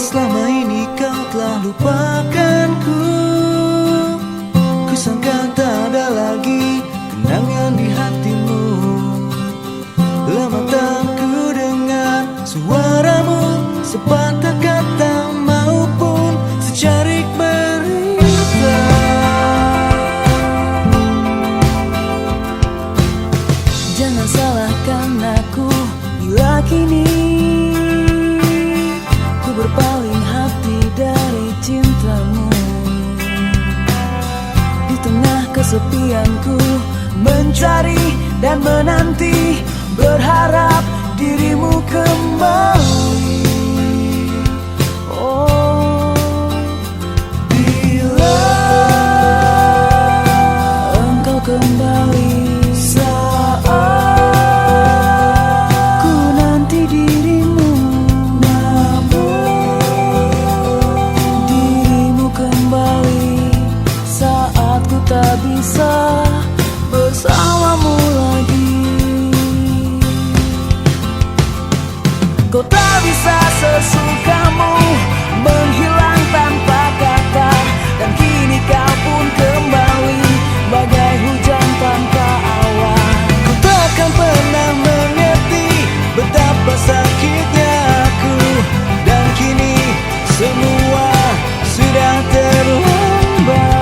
selama ini kau telah lupakanku. Kusangka tak ada lagi kenangan di hatimu. Lama tak ku dengar suaramu, sepatah kata maupun secarik berita. Jangan salahkan aku bila kini ku berpaling hati dari cintamu. Di tengah kesepianku mencari dan menanti, berharap dirimu kembali. Oh, bila engkau kembali, saat ku nanti dirimu. Namun dirimu kembali saat ku tak bisa bersamamu lagi. Kau tak bisa sesukamu menghilang tanpa kata, dan kini kau pun kembali bagai hujan tanpa awan. Ku takkan pernah mengerti betapa sakitnya aku, dan kini semua sudah terlambat.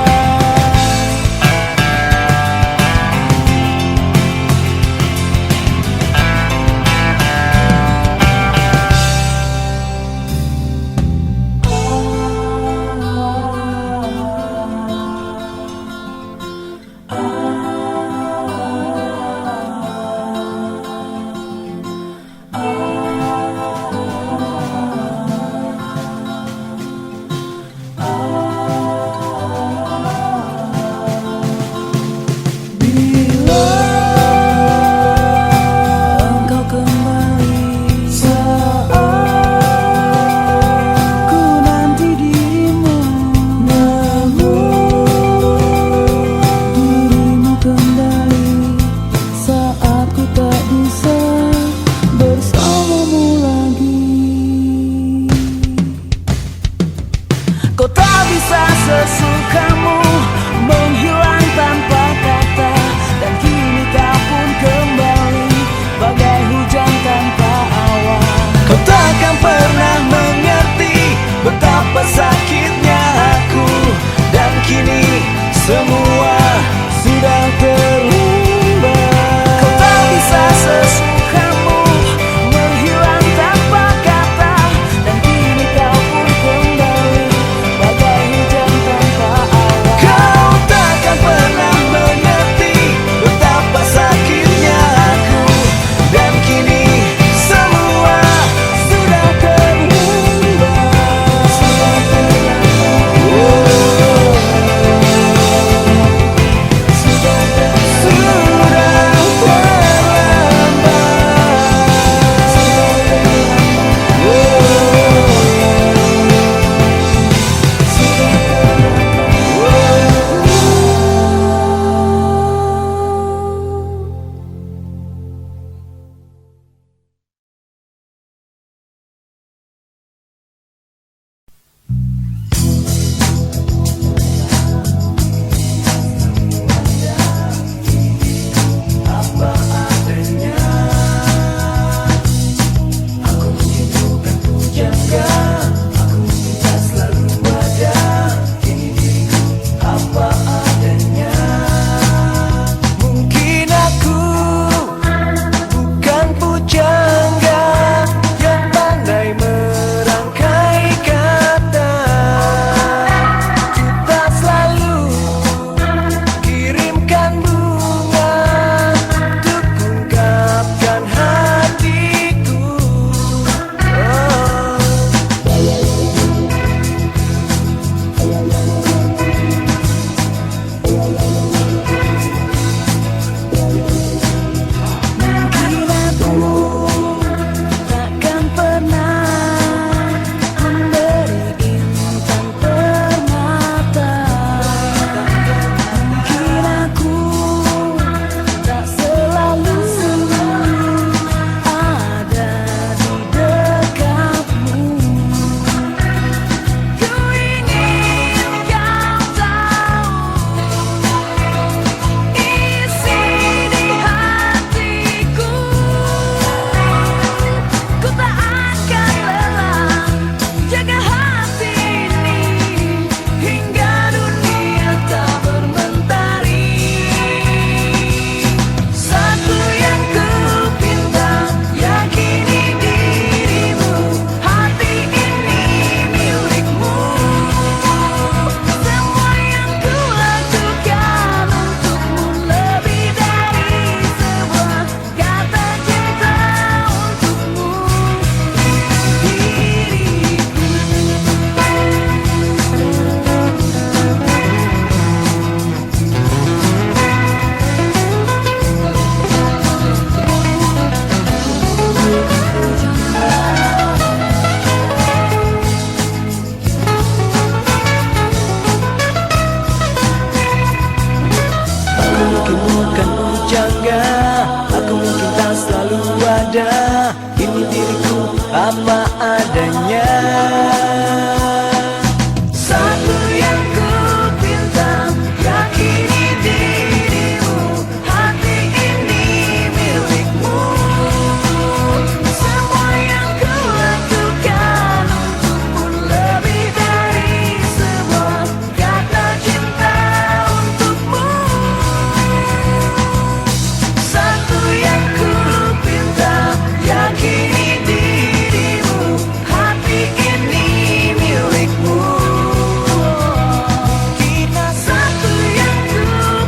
adanya. Satu yang ku pinta, yakini dirimu, hati ini milikmu. Semua yang ku lakukan untukmu lebih dari semua kata cinta untukmu. Satu yang ku pinta, yakini dirimu, hati ini milikmu. Kita satu yang ku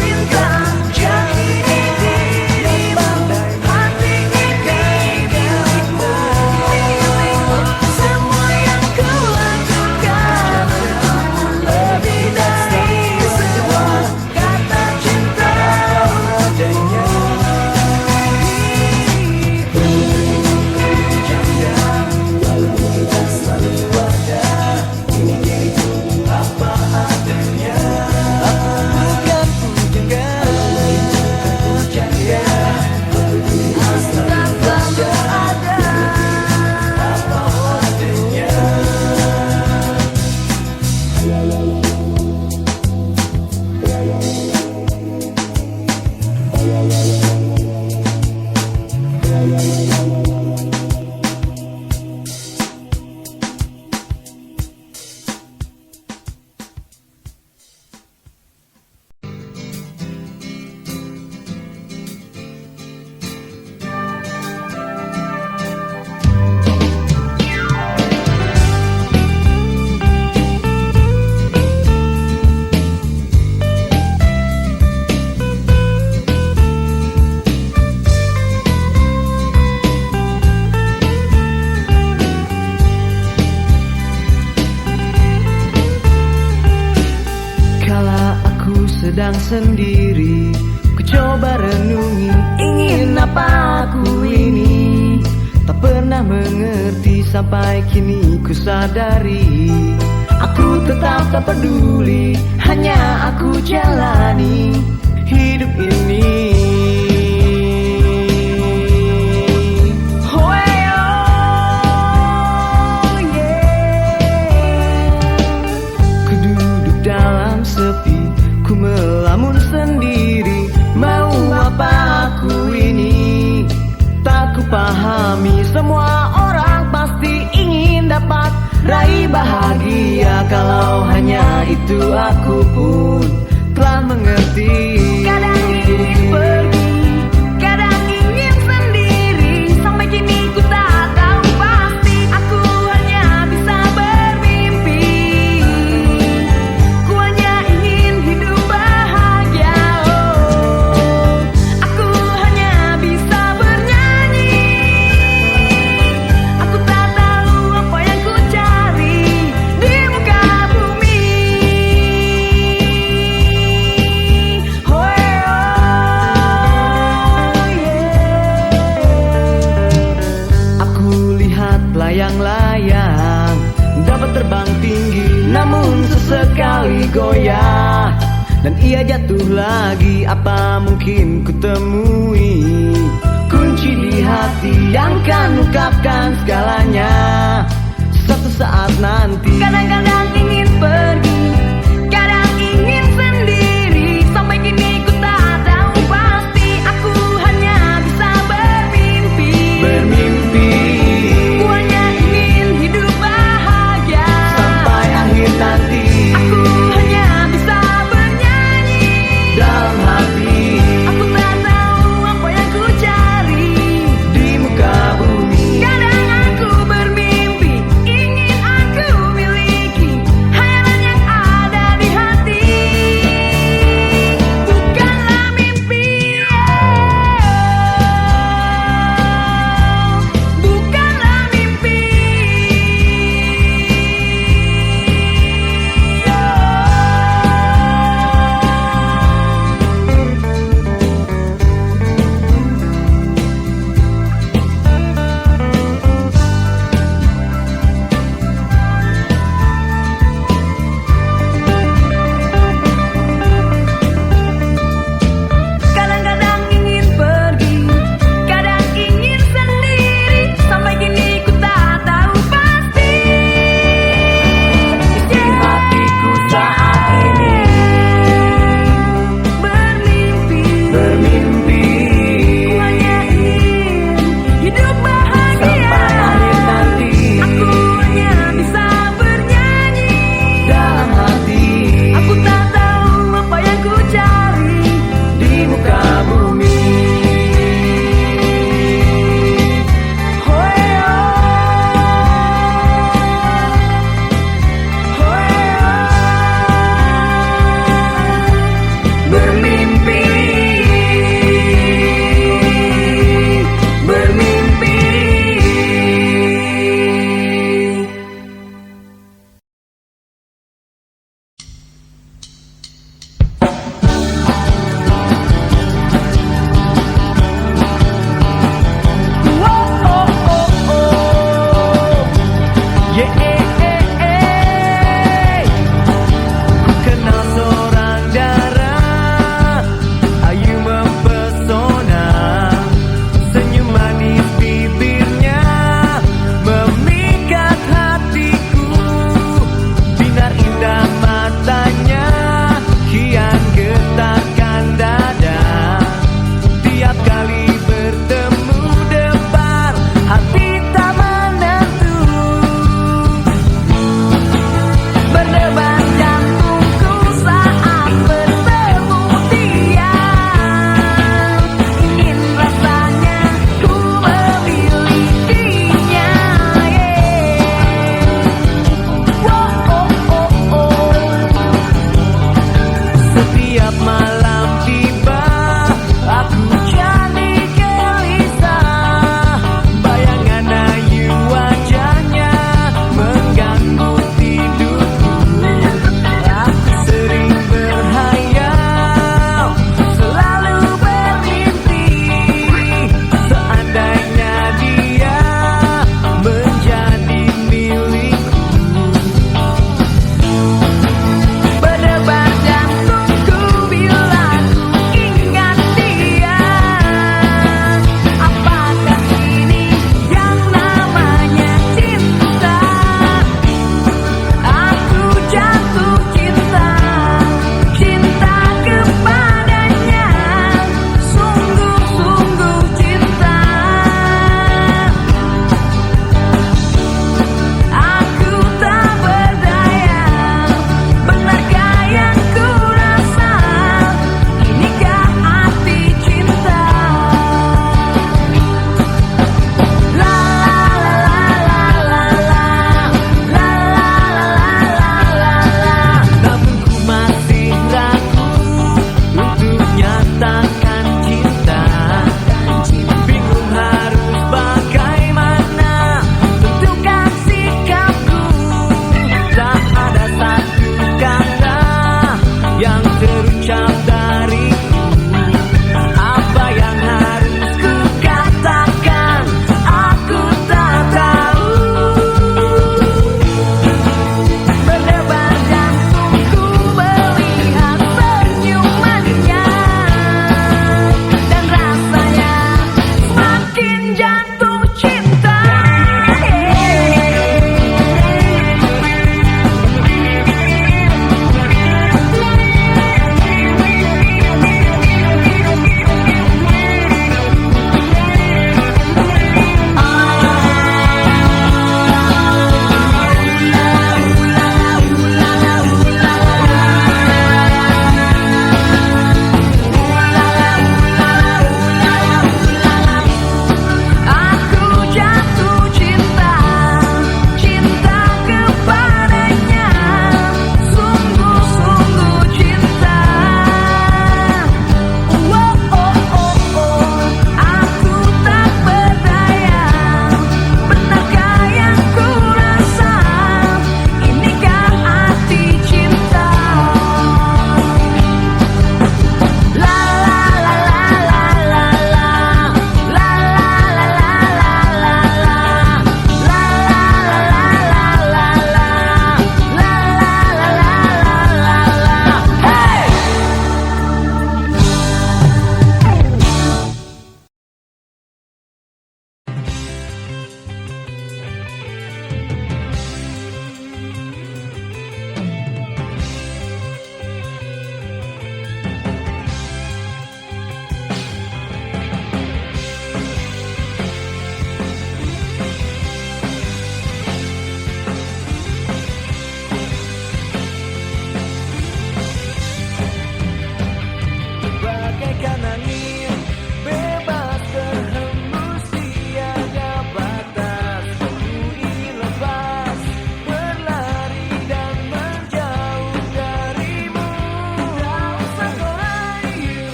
pinta, yakini dirimu, hati ini milikmu. Semua yang ku lakukan untukmu lebih dari semua kata cinta adanya. Sedang sendiri, ku coba renungi, ingin apa aku ini. Tak pernah mengerti sampai kini ku sadari, aku tetap tak peduli, hanya aku jalani hidup ini. Ku duduk dalam sepi, ku melamun sendiri, mau apa aku ini? Tak ku pahami, semua orang pasti ingin dapat raih bahagia. Kalau hanya itu aku pun telah mengerti. Kadang ingin pergi, kadang ingin sendiri, sampai kini ku tak tahu pasti, aku hanya bisa bermimpi. Ku hanya ingin hidup bahagia, oh. Aku hanya bisa bernyanyi. Aku tak tahu apa yang ku cari di muka bumi. Oh, oh, yeah. Aku lihat layang-layang dapat terbang tinggi, namun sesekali goyah dan ia jatuh lagi. Apa mungkin ku temui kunci di hati yang kan ungkapkan segalanya suatu saat nanti. Kadang-kadang ingin pergi, kadang ingin sendiri, sampai kini ku tak tahu pasti, aku hanya bisa bermimpi. Ku hanya ingin hidup bahagia sampai akhir nanti. Aku hanya bisa bernyanyi dalam hati. Aku tak tahu apa yang ku cari di muka bumi. Kadang aku bermimpi,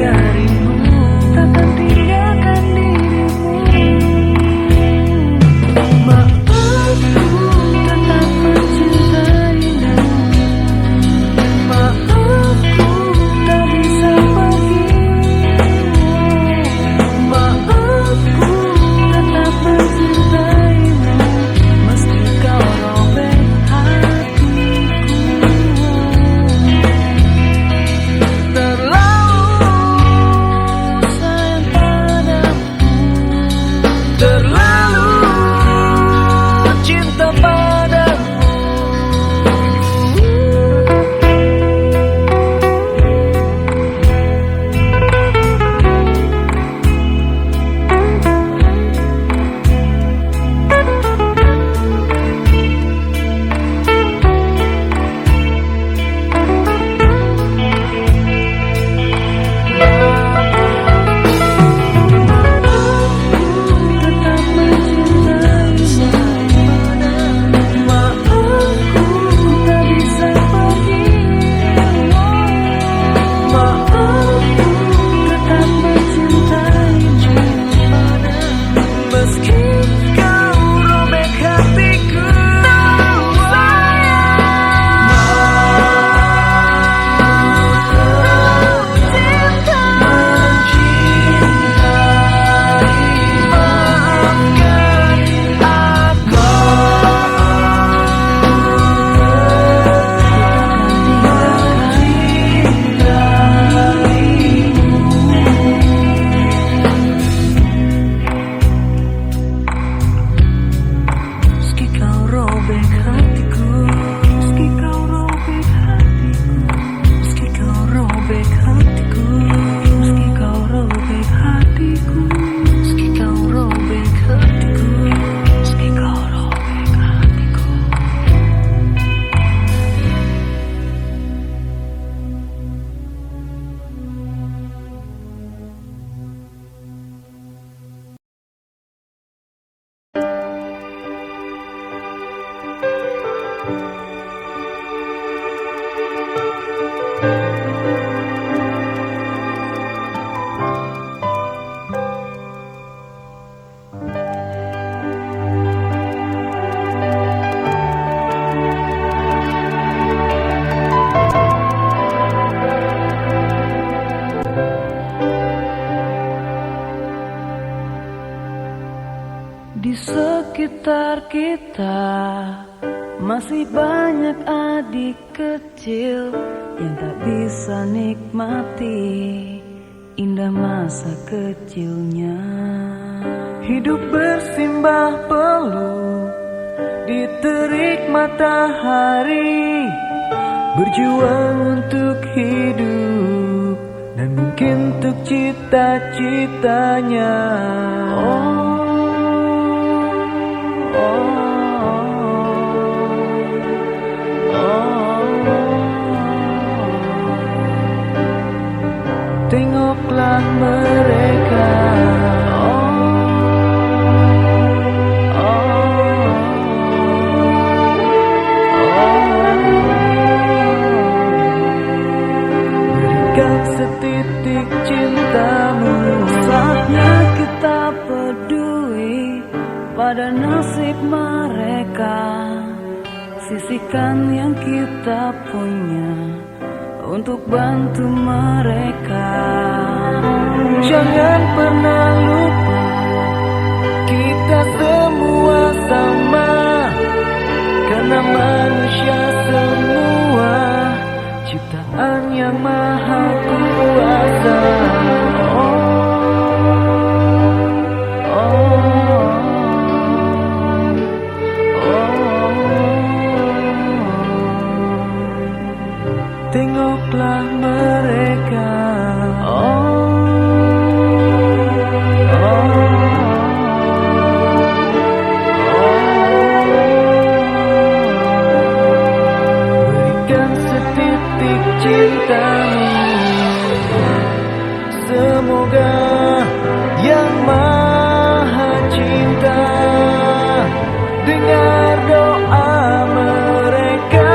darimu, takkan tinggalkan dirimu. Maafku tetap mencintaimu. Maafku tak bisa pergi. Maafku tetap mencintaimu, meski kau robek hatiku. Terlalu sayang padamu, terlalu cinta padamu. Di sekitar kita masih banyak adik kecil yang tak bisa nikmati indah masa kecilnya. Hidup bersimbah peluh di terik matahari, berjuang untuk hidup dan mungkin untuk cita-citanya. Tengoklah mereka, berikan setitik cintamu. Saatnya kita peduli pada nasib mereka, sisihkan yang kita punya untuk bantu mereka. Jangan pernah lupa, kita semua sama, karena manusia semua ciptaan yang maha kuasa. Tengoklah mereka, berikan setitik cintamu. Semoga yang maha cinta dengar doa mereka.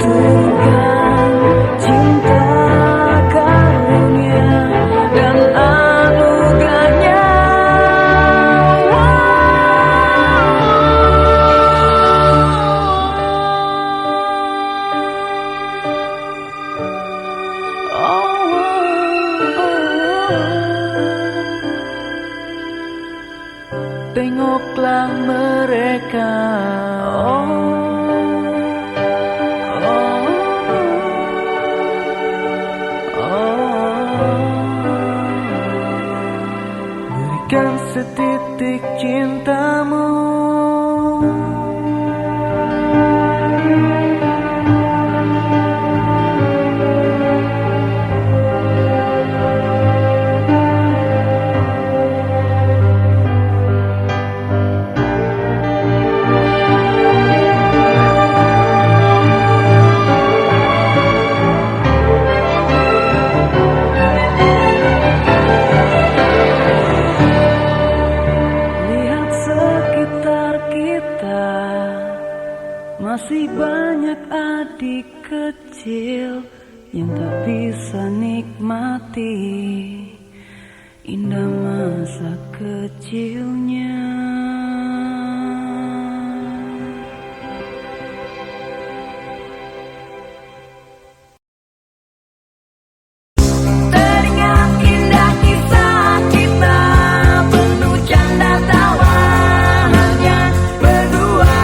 Turunkan peluklah mereka. Berikan setitik cintamu. Masih banyak adik kecil yang tak bisa nikmati indah masa kecilnya. Teringat indah kisah kita, penuh canda tawa, hanya berdua.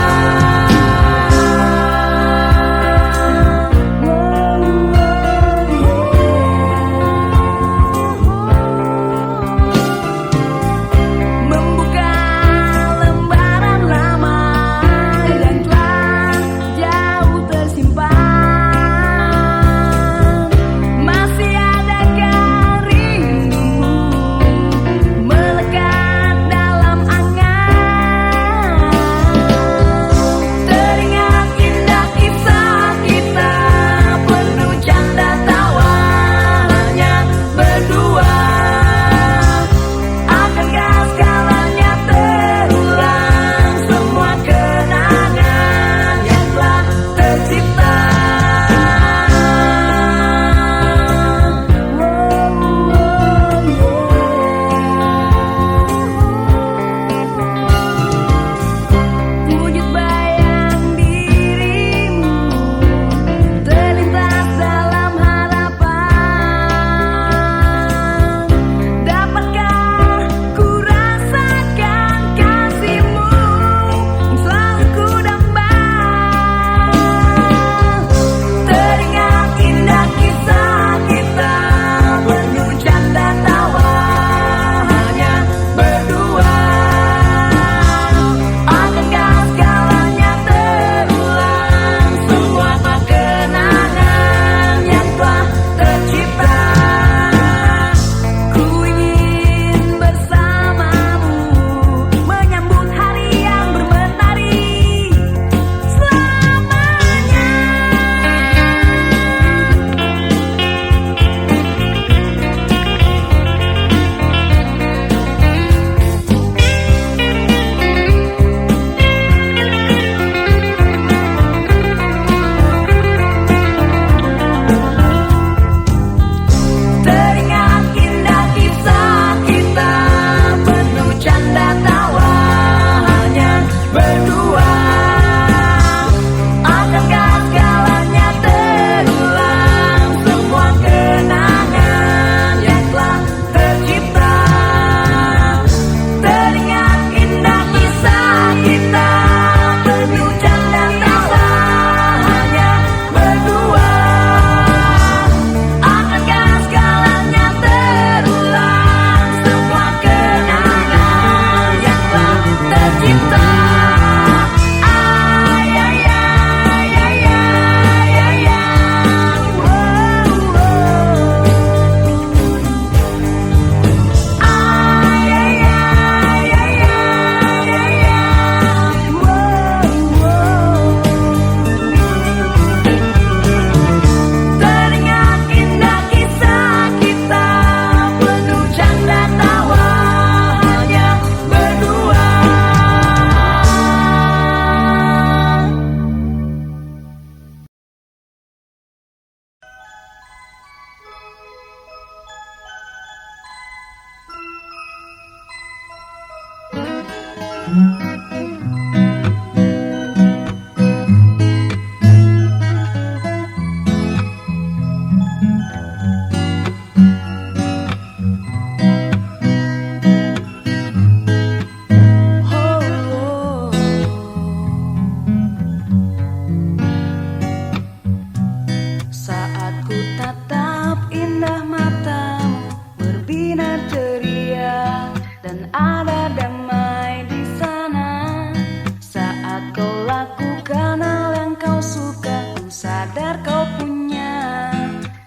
Ku tatap indah matamu berbinar ceria, dan ada damai di sana. Saat kau lakukan hal yang kau suka, ku sadar kau punya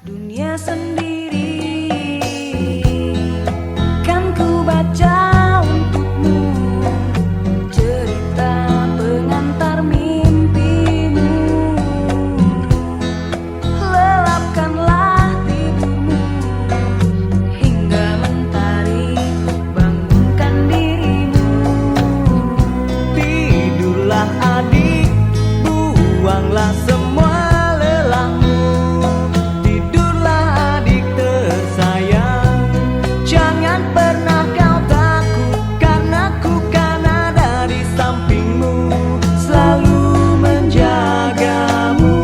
dunia sendiri. Kan ku baca untukmu cerita pengantar mimpimu. Lelapkanlah tidurmu hingga mentari bangunkan dirimu. Tidurlah adik, buanglah semua lelahmu. Tidurlah adik tersayang, jangan pernah kau takut, karena ku kan ada di sampingmu, selalu menjagamu.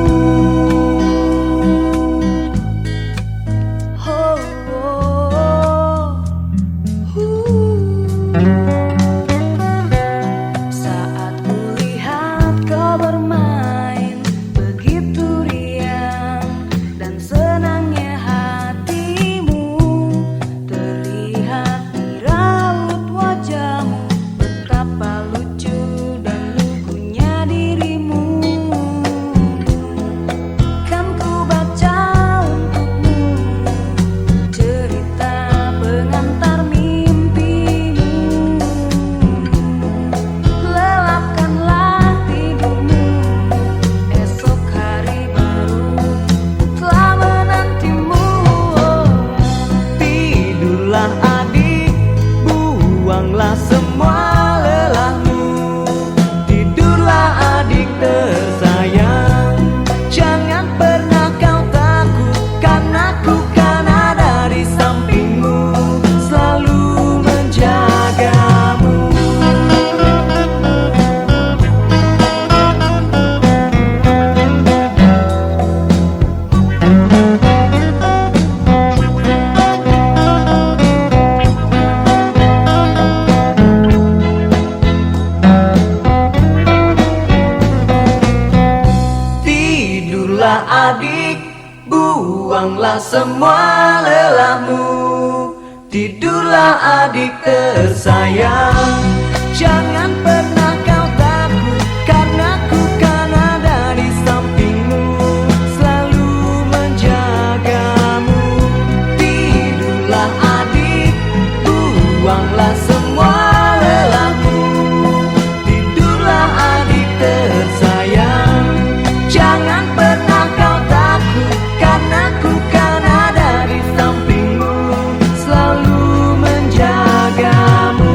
Oh, Saat kulihat kau bermain begitu riang dan senangnya hatimu, terlihat di raut wajahmu betapa lucu dan lugunya dirimu. Kan ku baca untukmu cerita pengantar mimpimu. Lelapkanlah tidurmu, esok hari baru telah menantimu. Tidurlah adik, buanglah semua lelahmu. Tidurlah adik tersayang, jangan pernah kau takut, karena ku kan ada di sampingmu, selalu menjagamu. Tidurlah adik, buanglah semua lelahmu. Tidurlah adik tersayang, jangan pernah kau takut, karena ku kan ada di sampingmu, selalu menjagamu. Tidurlah adik, buanglah semua lelahmu. Tidurlah adik tersayang, jangan pernah kau takut, karena ku kan ada di sampingmu, selalu menjagamu.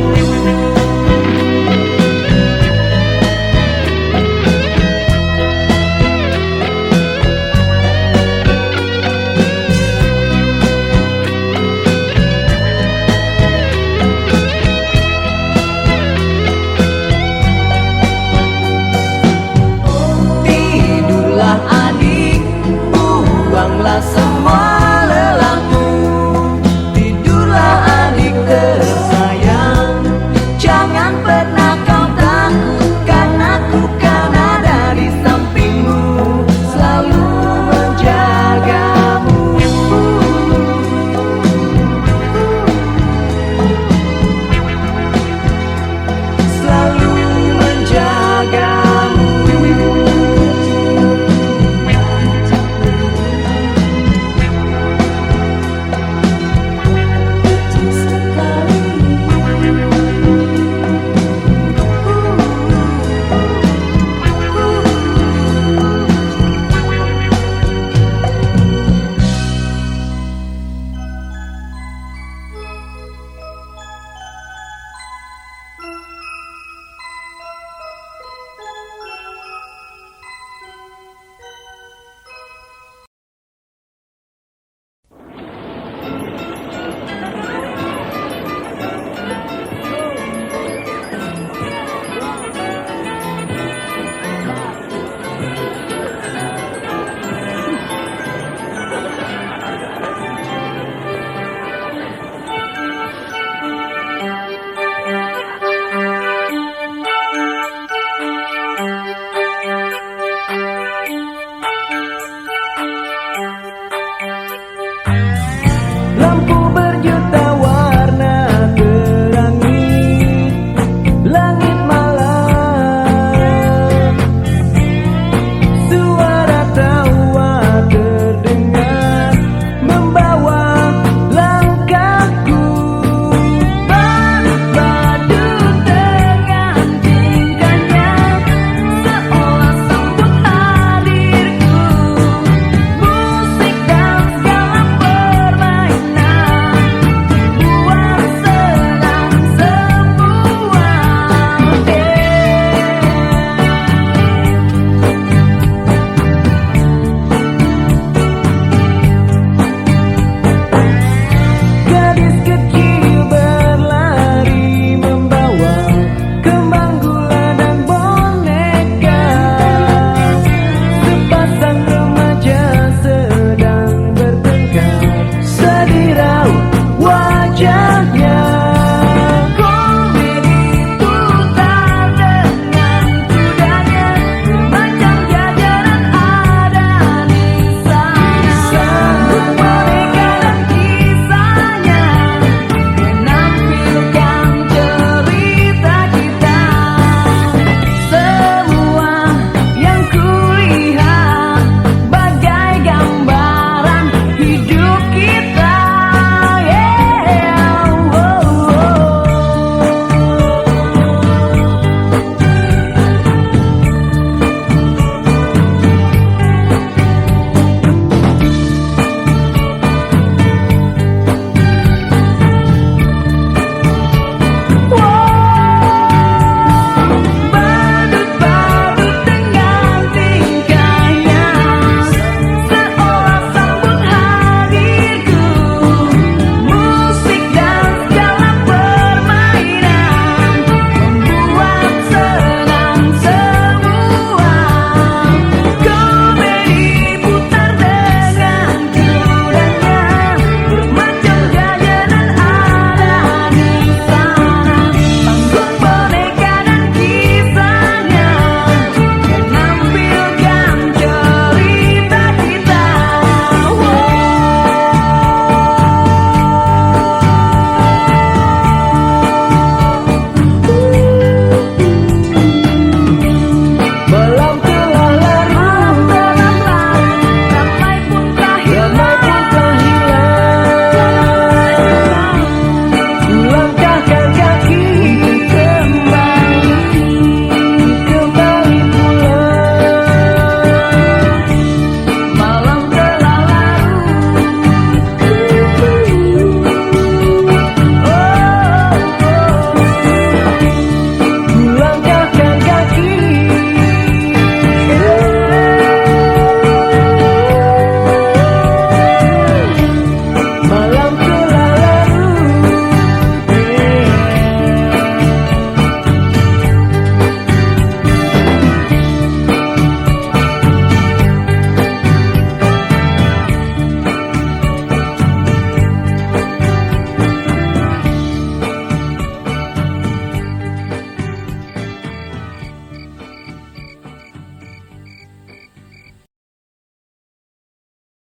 lampu